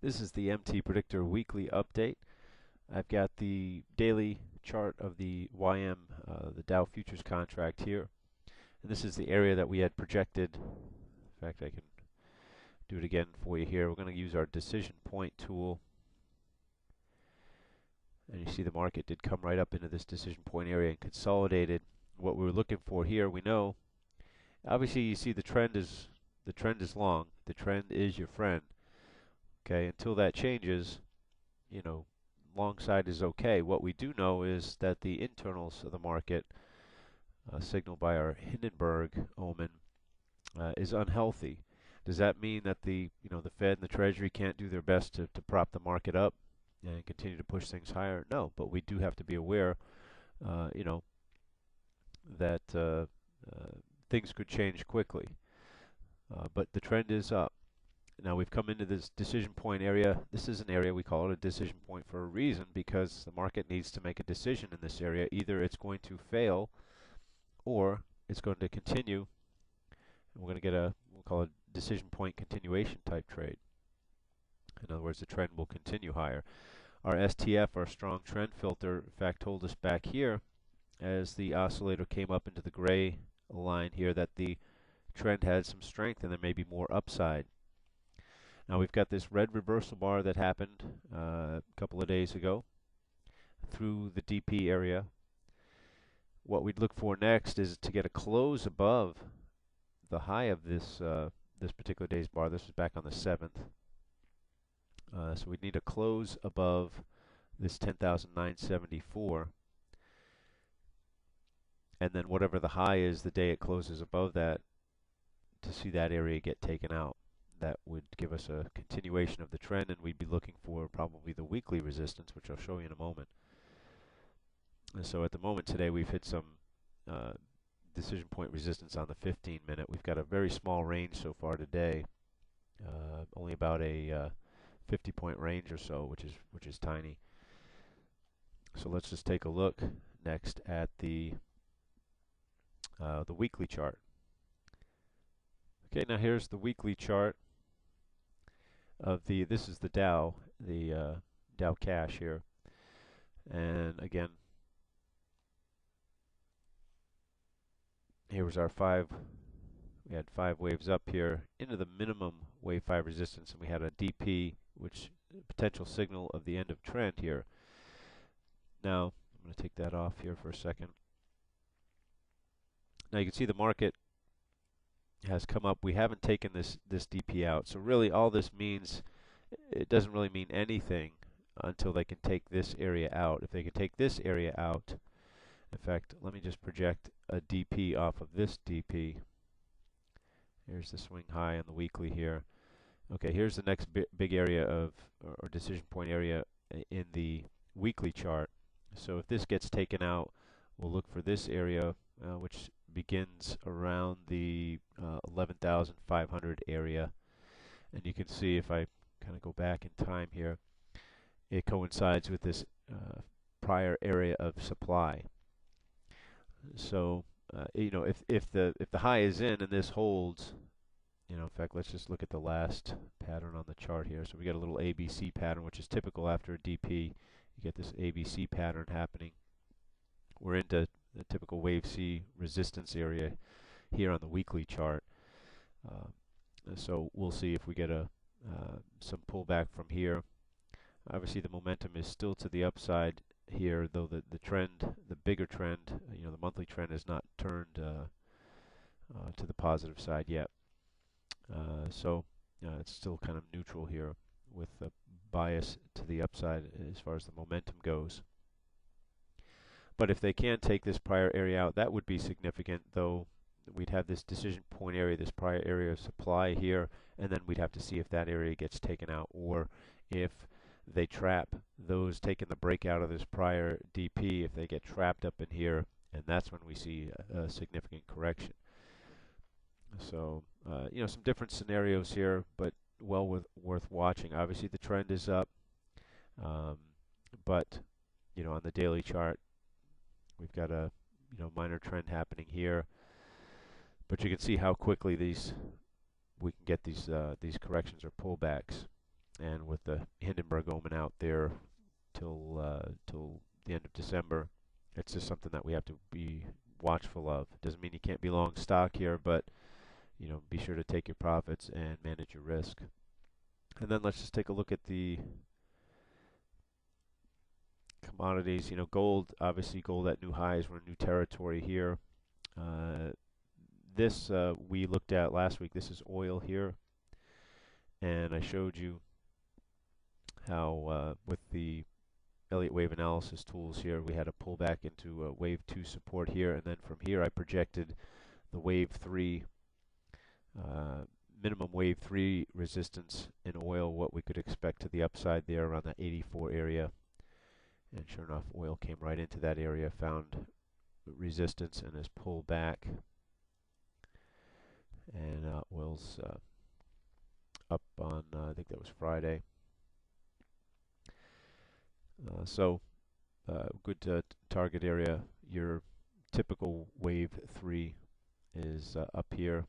This is the MTPredictor weekly update. I've got the daily chart of the YM, the Dow futures contract here. And this is the area that we had projected. In fact, I can do it again for you here. We're going to use our decision point tool. And you see the market did come right up into this decision point area and consolidated. What we were looking for here, we know, obviously you see the trend is long. The trend is your friend. Okay, until that changes, you know, long side is okay. What we do know is that the internals of the market, signaled by our Hindenburg Omen, is unhealthy. Does that mean that the Fed and the Treasury can't do their best to prop the market up and continue to push things higher? No, but we do have to be aware, that things could change quickly. But the trend is up. Now we've come into this decision point area. This is an area, we call it a decision point for a reason, because the market needs to make a decision in this area. Either it's going to fail or it's going to continue. And we're going to get we'll call it a decision point continuation type trade. In other words, the trend will continue higher. Our STF, our strong trend filter, in fact told us back here as the oscillator came up into the gray line here that the trend had some strength and there may be more upside. Now we've got this red reversal bar that happened a couple of days ago through the DP area. What we'd look for next is to get a close above the high of this this particular day's bar. This was back on the 7th. So we'd need a close above this 10,974. And then whatever the high is the day it closes above that, to see that area get taken out. That would give us a continuation of the trend, and we'd be looking for probably the weekly resistance, which I'll show you in a moment. And so at the moment today we've hit some decision point resistance on the 15-minute. We've got a very small range so far today, only about a 50-point range or so, which is tiny. So let's just take a look next at the weekly chart. Okay, now here's the weekly chart of this is the Dow, the Dow cash here. And again, here was our we had 5 waves up here into the minimum wave 5 resistance, and we had a DP, which potential signal of the end of trend here. Now, I'm going to take that off here for a second. Now you can see the market has come up. We haven't taken this DP out, so really all this means, it doesn't really mean anything until they can take this area out. If they can take this area out, in fact, let me just project a DP off of this DP. Here's the swing high on the weekly here. Okay, here's the next big area of, or decision point area in the weekly chart. So if this gets taken out, we'll look for this area, which begins around the 11,500 area. And you can see, if I kind of go back in time here, it coincides with this prior area of supply. So if the high is in and this holds, in fact, let's just look at the last pattern on the chart here. So we got a little ABC pattern, which is typical after a DP. You get this ABC pattern happening. We're into the typical wave C resistance area here on the weekly chart. So we'll see if we get some pullback from here. Obviously the momentum is still to the upside here, though the trend, the bigger trend, the monthly trend has not turned to the positive side yet. So it's still kind of neutral here with a bias to the upside as far as the momentum goes. But if they can take this prior area out, that would be significant, though we'd have this decision point area, this prior area of supply here, and then we'd have to see if that area gets taken out, or if they trap those taking the breakout of this prior DP, if they get trapped up in here, and that's when we see a significant correction. So, some different scenarios here, but well worth watching. Obviously the trend is up, but on the daily chart, we've got a minor trend happening here, but you can see how quickly we can get these corrections or pullbacks. and with the Hindenburg Omen out there till the end of December, it's just something that we have to be watchful of. Doesn't mean you can't be long stock here, but be sure to take your profits and manage your risk. And then let's just take a look at the commodities. Gold, obviously gold at new highs. We're in new territory here. This we looked at last week. This is oil here, and I showed you how with the Elliott wave analysis tools here, we had a pullback into wave 2 support here, and then from here I projected the wave 3 minimum wave 3 resistance in oil, what we could expect to the upside there around that 84 area. And sure enough, oil came right into that area, found resistance, and has pulled back. And oil's up on, I think that was Friday. Good target area. Your typical wave 3 is up here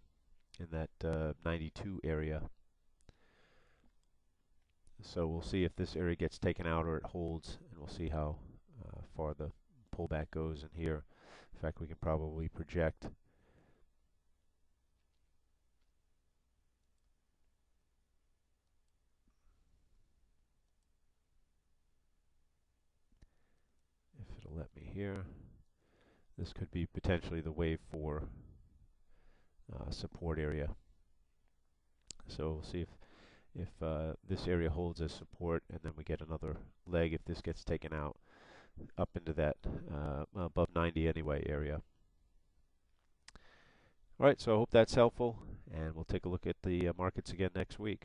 in that 92 area. So we'll see if this area gets taken out or it holds, and we'll see how far the pullback goes in here. In fact, we can probably project if it'll let me here. This could be potentially the wave 4 support area. So we'll see if this area holds as support, and then we get another leg if this gets taken out up into that above 90 anyway area. All right, so I hope that's helpful, and we'll take a look at the markets again next week.